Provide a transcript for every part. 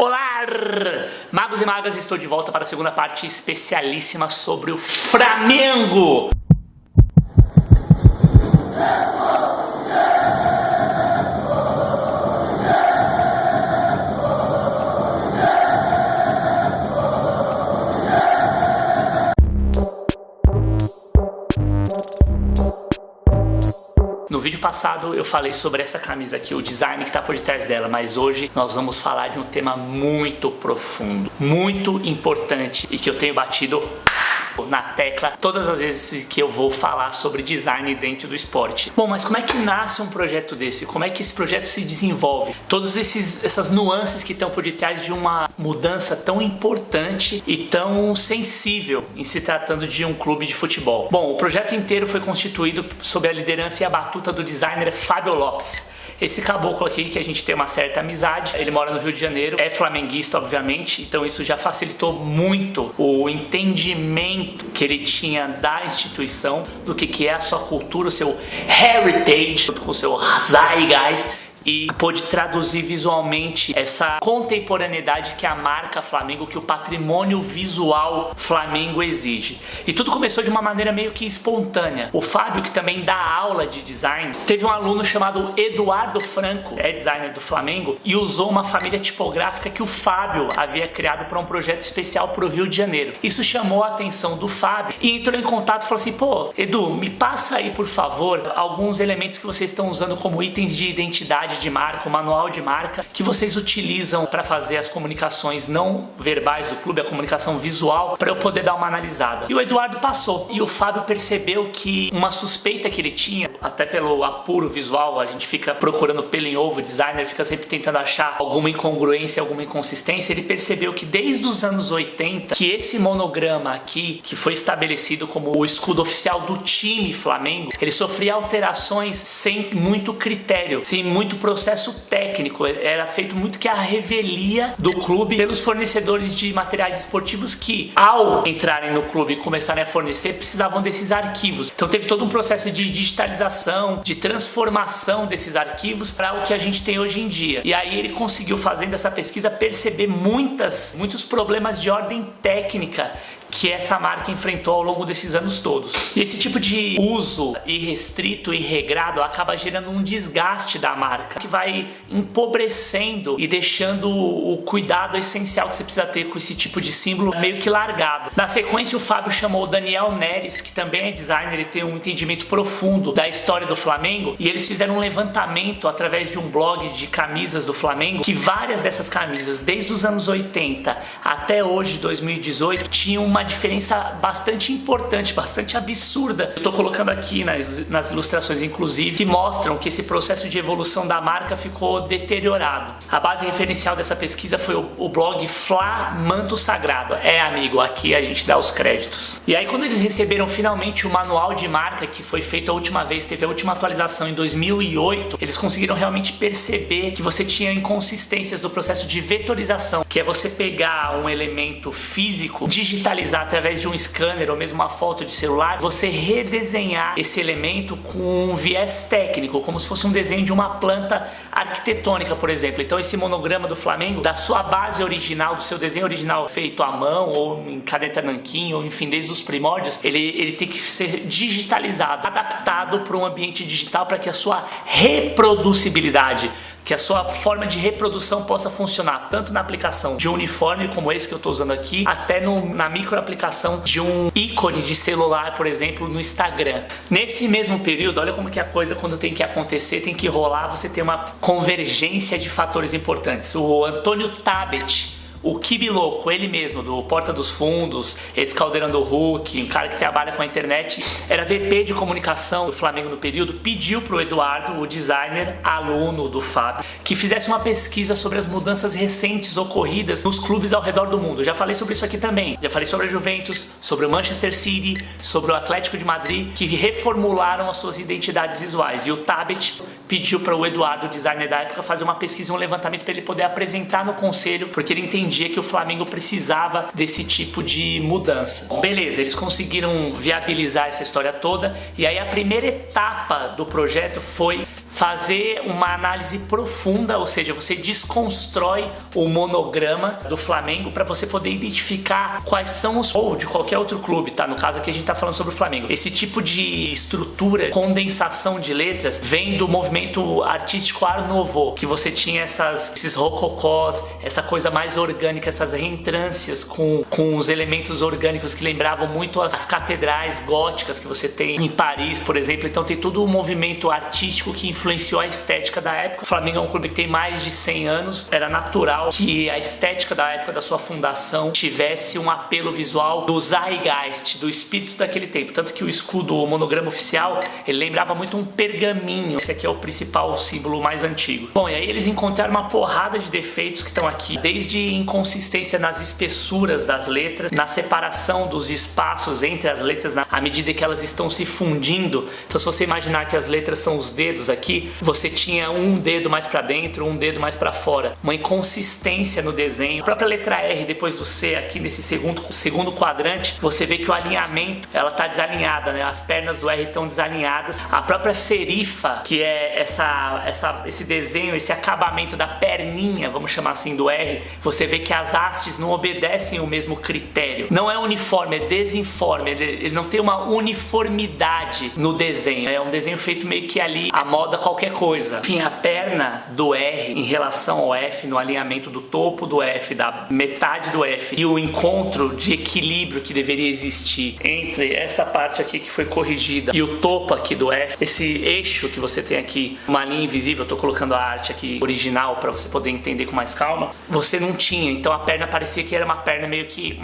Olá, magos e magas, estou de volta para a segunda parte especialíssima sobre o Flamengo. No vídeo passado eu falei sobre essa camisa aqui, o design que está por detrás dela, mas hoje nós vamos falar de um tema muito profundo, muito importante e que eu tenho batido na tecla todas as vezes que eu vou falar sobre design dentro do esporte. Bom, mas como é que nasce um projeto desse? Como é que esse projeto se desenvolve? Todas essas nuances que estão por detrás de uma mudança tão importante e tão sensível em se tratando de um clube de futebol. Bom, o projeto inteiro foi constituído sob a liderança e a batuta do designer Fábio Lopes. Esse caboclo aqui, que a gente tem uma certa amizade, ele mora no Rio de Janeiro, é flamenguista, obviamente, então isso já facilitou muito o entendimento que ele tinha da instituição, do que é a sua cultura, o seu heritage, com o seu zeitgeist, e pôde traduzir visualmente essa contemporaneidade que a marca Flamengo, que o patrimônio visual Flamengo exige. E tudo começou de uma maneira meio que espontânea. O Fábio, que também dá aula de design, teve um aluno chamado Eduardo Franco, é designer do Flamengo, e usou uma família tipográfica que o Fábio havia criado para um projeto especial para o Rio de Janeiro. Isso chamou a atenção do Fábio e entrou em contato e falou assim: pô, Edu, me passa aí, por favor, alguns elementos que vocês estão usando como itens de identidade de marca, o manual de marca que vocês utilizam para fazer as comunicações não verbais do clube, a comunicação visual, para eu poder dar uma analisada. E o Eduardo passou, e o Fábio percebeu que uma suspeita que ele tinha, até pelo apuro visual, a gente fica procurando pelo em ovo, o designer fica sempre tentando achar alguma incongruência, alguma inconsistência. Ele percebeu que desde os anos 80, que esse monograma aqui, que foi estabelecido como o escudo oficial do time Flamengo, ele sofria alterações sem muito critério, sem muito processo técnico. Era feito muito que a revelia do clube pelos fornecedores de materiais esportivos que, ao entrarem no clube e começarem a fornecer, precisavam desses arquivos. Então teve todo um processo de digitalização, de transformação desses arquivos para o que a gente tem hoje em dia. E aí ele conseguiu, fazendo essa pesquisa, perceber muitos problemas de ordem técnica que essa marca enfrentou ao longo desses anos todos. E esse tipo de uso irrestrito e regrado acaba gerando um desgaste da marca, que vai empobrecendo e deixando o cuidado essencial que você precisa ter com esse tipo de símbolo meio que largado. Na sequência, o Fábio chamou o Daniel Neres, que também é designer, ele tem um entendimento profundo da história do Flamengo, e eles fizeram um levantamento através de um blog de camisas do Flamengo, que várias dessas camisas, desde os anos 80 até hoje, 2018, tinham uma diferença bastante importante, bastante absurda. Eu tô colocando aqui nas ilustrações, inclusive, que mostram que esse processo de evolução da marca ficou deteriorado. A base referencial dessa pesquisa foi o blog Flá Manto Sagrado. É, amigo, aqui a gente dá os créditos. E aí, quando eles receberam finalmente o manual de marca, que foi feito a última vez, teve a última atualização em 2008, eles conseguiram realmente perceber que você tinha inconsistências do processo de vetorização, que é você pegar um elemento físico, digitalizar através de um scanner ou mesmo uma foto de celular, você redesenhar esse elemento com um viés técnico, como se fosse um desenho de uma planta arquitetônica, por exemplo. Então esse monograma do Flamengo, da sua base original, do seu desenho original feito à mão ou em caneta nanquim, ou enfim, desde os primórdios, ele tem que ser digitalizado, adaptado para um ambiente digital, para que a sua reproducibilidade, que a sua forma de reprodução possa funcionar tanto na aplicação de um uniforme como esse que eu estou usando aqui, até na micro aplicação de um ícone de celular, por exemplo, no Instagram. Nesse mesmo período, olha como que a coisa, quando tem que acontecer, tem que rolar, você tem uma convergência de fatores importantes. O Antônio Tabet, o Kibiloco, ele mesmo, do Porta dos Fundos, esse Caldeirão do Hulk, um cara que trabalha com a internet, era VP de comunicação do Flamengo no período, pediu pro Eduardo, o designer, aluno do Fábio, que fizesse uma pesquisa sobre as mudanças recentes ocorridas nos clubes ao redor do mundo. Eu já falei sobre isso aqui também. Já falei sobre a Juventus, sobre o Manchester City, sobre o Atlético de Madrid, que reformularam as suas identidades visuais. E o Tabet pediu para o Eduardo, o designer da época, fazer uma pesquisa, um levantamento para ele poder apresentar no conselho, porque ele entendia que o Flamengo precisava desse tipo de mudança. Bom, beleza, eles conseguiram viabilizar essa história toda, e aí a primeira etapa do projeto foi fazer uma análise profunda, ou seja, você desconstrói o monograma do Flamengo para você poder identificar quais são os, ou de qualquer outro clube, tá? No caso aqui a gente tá falando sobre o Flamengo. Esse tipo de estrutura, condensação de letras, vem do movimento artístico Art Nouveau, que você tinha esses rococós, essa coisa mais orgânica, essas reentrâncias com os elementos orgânicos que lembravam muito as catedrais góticas que você tem em Paris, por exemplo. Então tem todo um movimento artístico que influenciou a estética da época. O Flamengo é um clube que tem mais de 100 anos. Era natural que a estética da época da sua fundação tivesse um apelo visual do zeitgeist, do espírito daquele tempo. Tanto que o escudo, o monograma oficial, ele lembrava muito um pergaminho. Esse aqui é o principal símbolo mais antigo. Bom, e aí eles encontraram uma porrada de defeitos que estão aqui, desde inconsistência nas espessuras das letras, na separação dos espaços entre as letras à medida que elas estão se fundindo. Então se você imaginar que as letras são os dedos aqui, você tinha um dedo mais para dentro, um dedo mais para fora, uma inconsistência no desenho. A própria letra R depois do C aqui nesse segundo quadrante, você vê que o alinhamento, ela tá desalinhada, né? As pernas do R estão desalinhadas. A própria serifa, que é esse desenho, esse acabamento da perninha, vamos chamar assim, do R, você vê que as hastes não obedecem o mesmo critério. Não é uniforme, é desinforme, ele não tem uma uniformidade no desenho. É um desenho feito meio que ali a moda qualquer coisa. Enfim, a perna do R em relação ao F, no alinhamento do topo do F, da metade do F, e o encontro de equilíbrio que deveria existir entre essa parte aqui que foi corrigida e o topo aqui do F, esse eixo que você tem aqui, uma linha invisível, eu tô colocando a arte aqui original para você poder entender com mais calma, você não tinha. Então a perna parecia que era uma perna meio que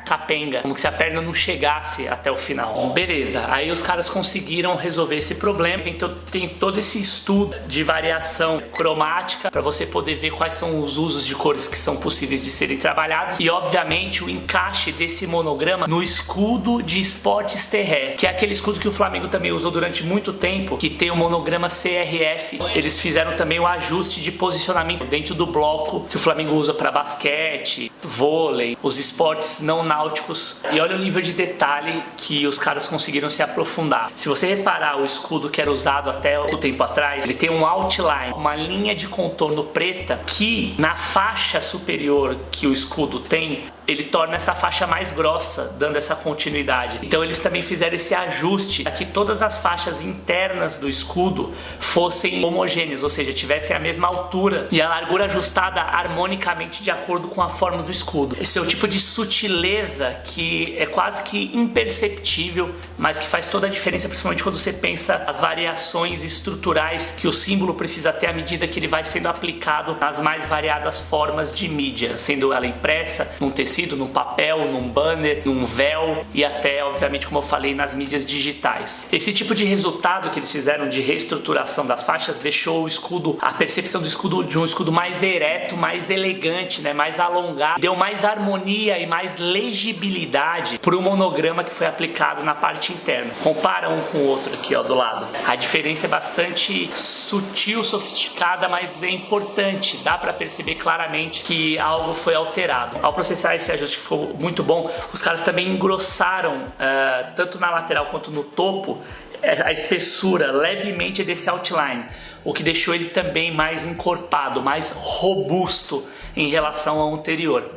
capenga, como se a perna não chegasse até o final. Beleza, aí os caras conseguiram resolver esse problema. Então tem todo esse estudo de variação cromática para você poder ver quais são os usos de cores que são possíveis de serem trabalhados, e obviamente o encaixe desse monograma no escudo de esportes terrestres, que é aquele escudo que o Flamengo também usou durante muito tempo, que tem o monograma CRF. Eles fizeram também o ajuste de posicionamento dentro do bloco que o Flamengo usa para basquete, vôlei, os esportes não náuticos. E olha o nível de detalhe que os caras conseguiram se aprofundar. Se você reparar o escudo que era usado até o tempo atrás, ele tem um outline, uma linha de contorno preta que na faixa superior que o escudo tem, ele torna essa faixa mais grossa, dando essa continuidade. Então eles também fizeram esse ajuste para que todas as faixas internas do escudo fossem homogêneas, ou seja, tivessem a mesma altura e a largura ajustada harmonicamente de acordo com a forma do escudo. Esse é o tipo de sutileza que é quase que imperceptível, mas que faz toda a diferença, principalmente quando você pensa as variações estruturais que o símbolo precisa ter à medida que ele vai sendo aplicado nas mais variadas formas de mídia, sendo ela impressa, num tecido, num papel, num banner, num véu e até, obviamente, como eu falei, nas mídias digitais. Esse tipo de resultado que eles fizeram de reestruturação das faixas deixou o escudo, a percepção do escudo, de um escudo mais ereto, mais elegante, né, mais alongado, deu mais harmonia e mais legibilidade para o monograma que foi aplicado na parte interna. Compara um com o outro aqui, ó, do lado. A diferença é bastante sutil, sofisticada, mas é importante. Dá para perceber claramente que algo foi alterado. Ao processar esse ajuste, que ficou muito bom, os caras também engrossaram, tanto na lateral quanto no topo, a espessura levemente desse outline, o que deixou ele também mais encorpado, mais robusto em relação ao anterior.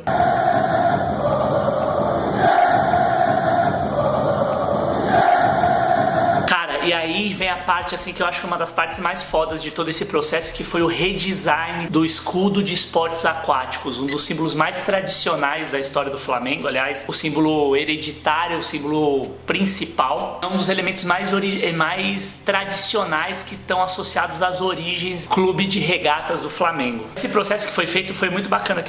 E aí vem a parte assim que eu acho uma das partes mais fodas de todo esse processo, que foi o redesign do escudo de esportes aquáticos, um dos símbolos mais tradicionais da história do Flamengo, aliás, o símbolo hereditário, o símbolo principal, é um dos elementos mais tradicionais que estão associados às origens do clube de regatas do Flamengo. Esse processo que foi feito foi muito bacana,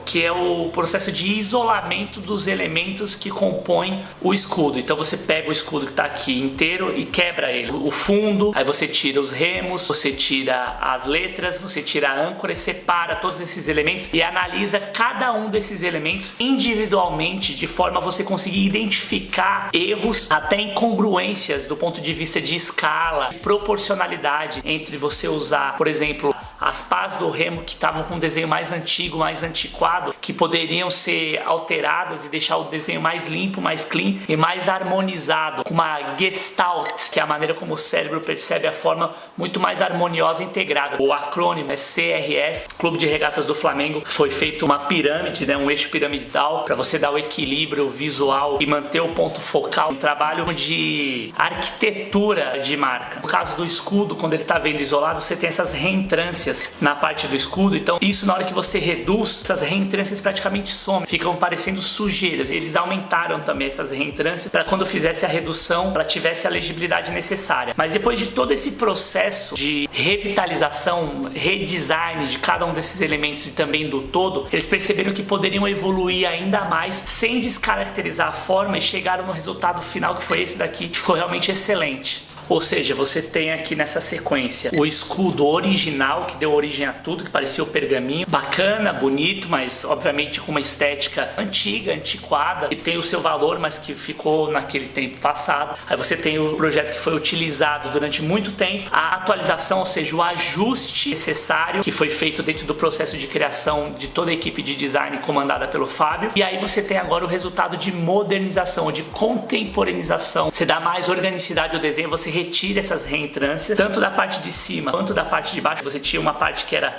que é o processo de isolamento dos elementos que compõem o escudo. Então você pega o escudo que está aqui inteiro e quebra ele, o fundo, aí você tira os remos, você tira as letras, você tira a âncora e separa todos esses elementos e analisa cada um desses elementos individualmente, de forma a você conseguir identificar erros, até incongruências do ponto de vista de escala, proporcionalidade entre você usar, por exemplo, as pás do remo que estavam com um desenho mais antigo, mais antiquado, que poderiam ser alteradas e deixar o desenho mais limpo, mais clean e mais harmonizado, com uma gestalt, que é a maneira como o cérebro percebe a forma muito mais harmoniosa e integrada. O acrônimo é CRF, Clube de Regatas do Flamengo. Foi feito uma pirâmide, né, um eixo piramidal, para você dar o equilíbrio visual e manter o ponto focal. Um trabalho de arquitetura de marca. No caso do escudo, quando ele está vendo isolado, você tem essas reentrâncias na parte do escudo. Então isso, na hora que você reduz, essas reentrâncias praticamente somem, ficam parecendo sujeiras. Eles aumentaram também essas reentrâncias para quando fizesse a redução, ela tivesse a legibilidade necessária. Mas depois de todo esse processo de revitalização, redesign de cada um desses elementos e também do todo, eles perceberam que poderiam evoluir ainda mais sem descaracterizar a forma e chegaram no resultado final, que foi esse daqui, que ficou realmente excelente. Ou seja, você tem aqui nessa sequência o escudo original, que deu origem a tudo, que parecia o pergaminho. Bacana, bonito, mas obviamente com uma estética antiga, antiquada, que tem o seu valor, mas que ficou naquele tempo passado. Aí você tem o projeto que foi utilizado durante muito tempo, a atualização, ou seja, o ajuste necessário, que foi feito dentro do processo de criação de toda a equipe de design comandada pelo Fábio. E aí você tem agora o resultado de modernização, ou de contemporaneização. Você dá mais organicidade ao desenho, você retira essas reentrâncias, tanto da parte de cima quanto da parte de baixo. Você tinha uma parte que era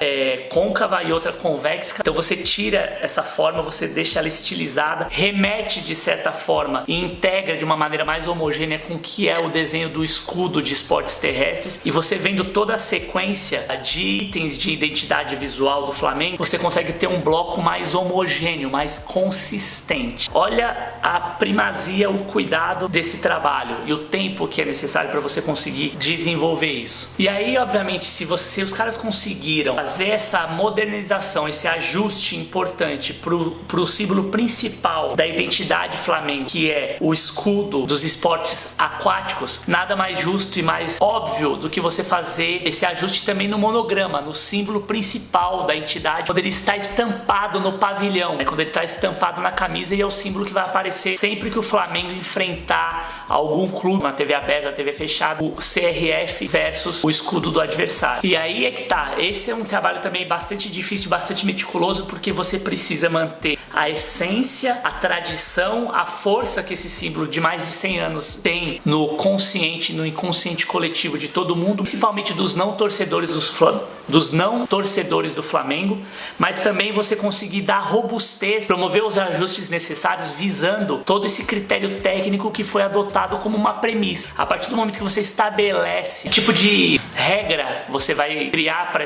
côncava e outra convexa, então você tira essa forma, você deixa ela estilizada, remete de certa forma e integra de uma maneira mais homogênea com o que é o desenho do escudo de esportes terrestres. E você vendo toda a sequência de itens de identidade visual do Flamengo, você consegue ter um bloco mais homogêneo, mais consistente. Olha a primazia, o cuidado desse trabalho e o tempo que é necessário para você conseguir desenvolver isso. E aí, obviamente, se os caras conseguiram fazer essa modernização, esse ajuste importante pro símbolo principal da identidade Flamengo, que é o escudo dos esportes aquáticos, nada mais justo e mais óbvio do que você fazer esse ajuste também no monograma, no símbolo principal da entidade, quando ele está estampado no pavilhão, quando ele está estampado na camisa, e é o símbolo que vai aparecer sempre que o Flamengo enfrentar algum clube, uma TV aberta, uma TV fechada, o CRF versus o escudo do adversário. E aí é que tá, esse é um trabalho também bastante difícil, bastante meticuloso, porque você precisa manter a essência, a tradição, a força que esse símbolo de mais de 100 anos tem no consciente, no inconsciente coletivo de todo mundo, principalmente dos não torcedores do Flamengo, mas também você conseguir dar robustez, promover os ajustes necessários visando todo esse critério técnico que foi adotado como uma premissa. A partir do momento que você estabelece que tipo de regra você vai criar para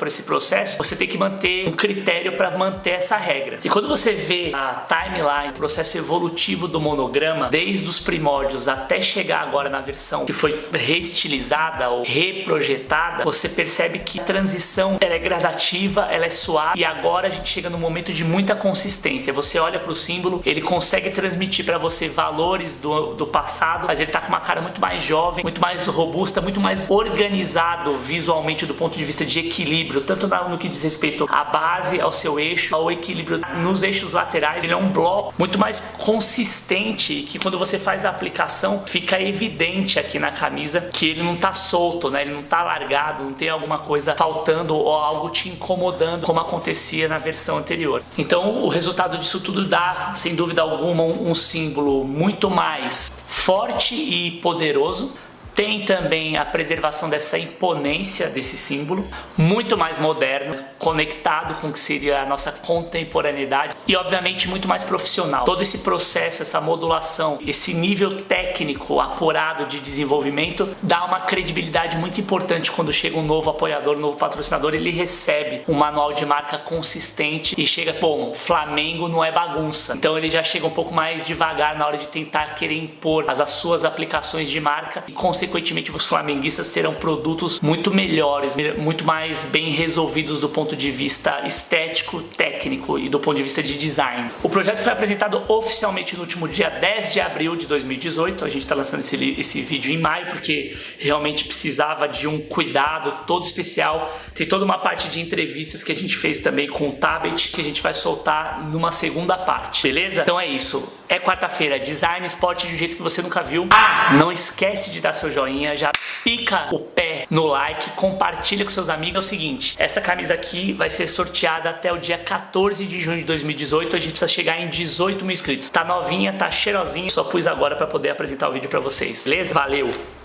esse processo, você tem que manter um critério para manter essa regra. E quando você vê a timeline, o processo evolutivo do monograma, desde os primórdios até chegar agora na versão que foi reestilizada ou reprojetada, você percebe que a transição ela é gradativa, ela é suave, e agora a gente chega num momento de muita consistência. Você olha para o símbolo, ele consegue transmitir para você valores do passado, mas ele tá com uma cara muito mais jovem, muito mais robusta, muito mais organizado visualmente do ponto de vista de equilíbrio, tanto no que diz respeito à base, ao seu eixo, ao equilíbrio nos eixos laterais. Ele é um bloco muito mais consistente, que quando você faz a aplicação fica evidente aqui na camisa que ele não tá solto, né? Ele não tá largado, não tem alguma coisa faltando ou algo te incomodando como acontecia na versão anterior. Então o resultado disso tudo dá, sem dúvida alguma, um símbolo muito mais forte e poderoso. Tem também a preservação dessa imponência desse símbolo, muito mais moderno, conectado com o que seria a nossa contemporaneidade e obviamente muito mais profissional. Todo esse processo, essa modulação, esse nível técnico apurado de desenvolvimento dá uma credibilidade muito importante quando chega um novo apoiador, um novo patrocinador, ele recebe um manual de marca consistente e chega, bom, Flamengo não é bagunça. Então ele já chega um pouco mais devagar na hora de tentar querer impor as suas aplicações de marca e consequentemente os flamenguistas terão produtos muito melhores, muito mais bem resolvidos do ponto de vista estético, técnico e do ponto de vista de design. O projeto foi apresentado oficialmente no último dia 10 de abril de 2018. A gente está lançando esse vídeo em maio porque realmente precisava de um cuidado todo especial. Tem toda uma parte de entrevistas que a gente fez também com o Tabet, que a gente vai soltar numa segunda parte, beleza? Então é isso. É quarta-feira, design, esporte de um jeito que você nunca viu. Não esquece de dar seu joinha, já pica o pé no like, compartilha com seus amigos. É o seguinte, essa camisa aqui vai ser sorteada até o dia 14 de junho de 2018, a gente precisa chegar em 18 mil inscritos. Tá novinha, tá cheirosinha, só pus agora pra poder apresentar o vídeo pra vocês, beleza? Valeu!